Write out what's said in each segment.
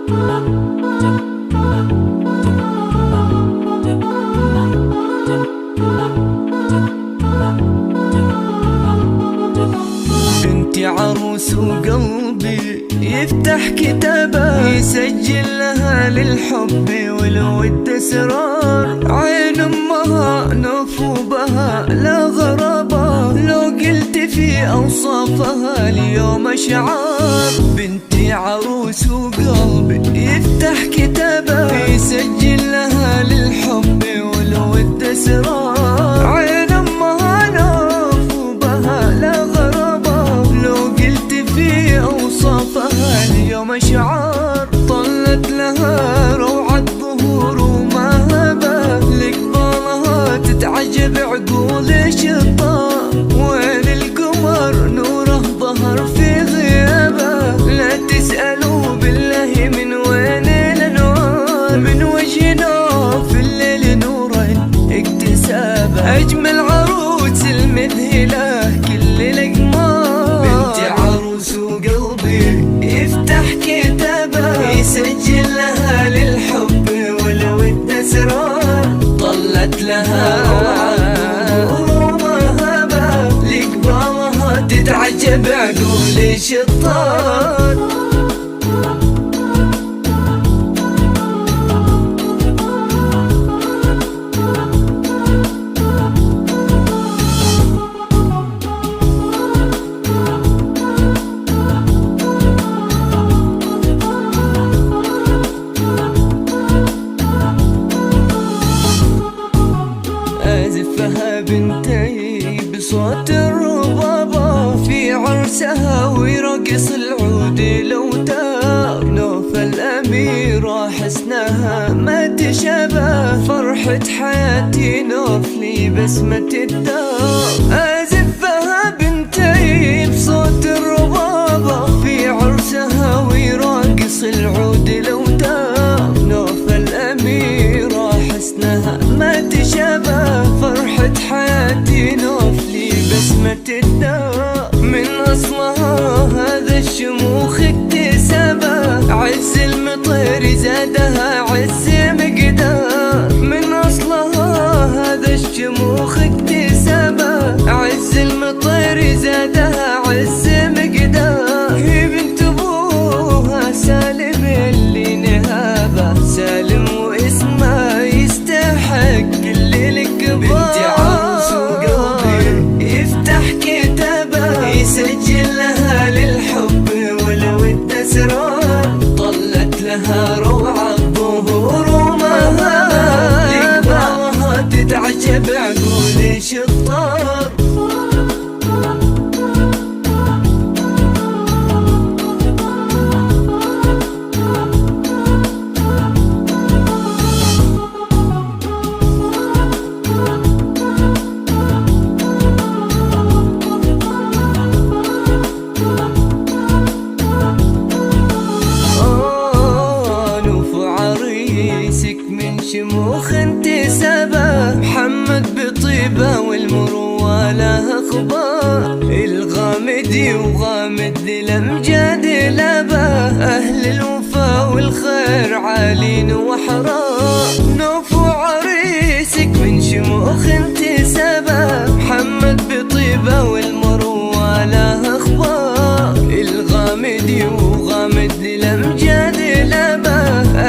بنتي عروس وقلبي يفتح كتابه، يسجل لها للحب والود اسرار. عين امها نوف وبها لا غرابة، لو قلت في اوصافها اليوم اشعار. بنتي عروس وقلبي يفتح كتابه، يسجل لها للحب والود اسرار. عين امها نوف وبها لا غرابة، لو قلت في اوصافها اليوم اشعار. طلت لها روعة ظهور ومهابة، لقبالها تتعجب عقول الشطار. وين القمر نوره ظهر في غيابه، لا تسألوا بالله من وين الانوار. من وجهنا في الليل نورا اكتسابه، اجمل عروس المذهله كل الاقمار. بنتي عروس وقلبي يفتح كتابه، يسجل لها للحب والود اسرار. طلت لها ومهابه، لقبالها تتعجب عقول الشطار. أزفها بنتي بصوت الربابة، في عرسها ويرقص العود الأوتار. نوف الأميرة حسنها ما تشابه، فرحة حياتي نوف لي بسمة الدار. أزفها بنتي بصوت الربابة، في عرسها ويرقص العود الأوتار. نوف الأميرة حسنها ما تشابه، فرحة حياتي نوف لي بسمة الدار. من أصلها هذا الشموخ اكتسابه، عز المطير زادها عز مقدار. من أصلها هذا الشموخ اكتسابه، عز المطير زادها عز مقدار. هي بنت أبوها سالم اللي نهابه، سالم واسمه يستحق اللي الكبار. بنتي عروس وقلبي يفتح كتابه، يسجل لها للحب والود اسرار. طلت لها روعة ظهور ومهابة، لقبالها تتعجب عقول الشطار. من شموخ انتسابه، محمد بطيبه والمروه له اخبار. الغامدي وغامد الامجاد لابه، اهل الوفا والخير عالين وحرار. نوف عريسك من شموخ انتسابه، محمد بطيبه والمروه له اخبار. الغامدي وغامد الامجاد لابه،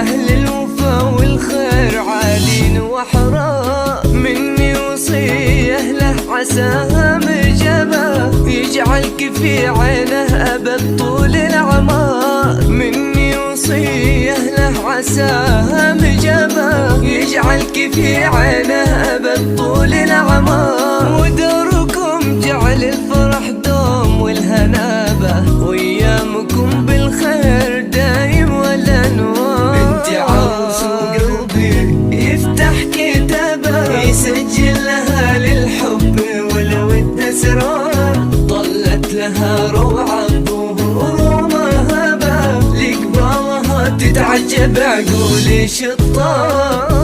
اهل الوفا والخير عالين وحرار. مني وصيه له عساها مجابه، يجعلك في عينه أبد طول الأعمار. مني وصيه له عساها مجابه، يجعلك في عينه أبد طول الأعمار. ودوركم جعل الفرح دوم والهنابه، وأيامكم بالخير دايم والأنوار. بنتي عروس وقلبي يفتح كتابه، يسجل لها للحب والود اسرار. طلت لها روعة ظهور ومهابة، لقبالها تتعجب عقول الشطار.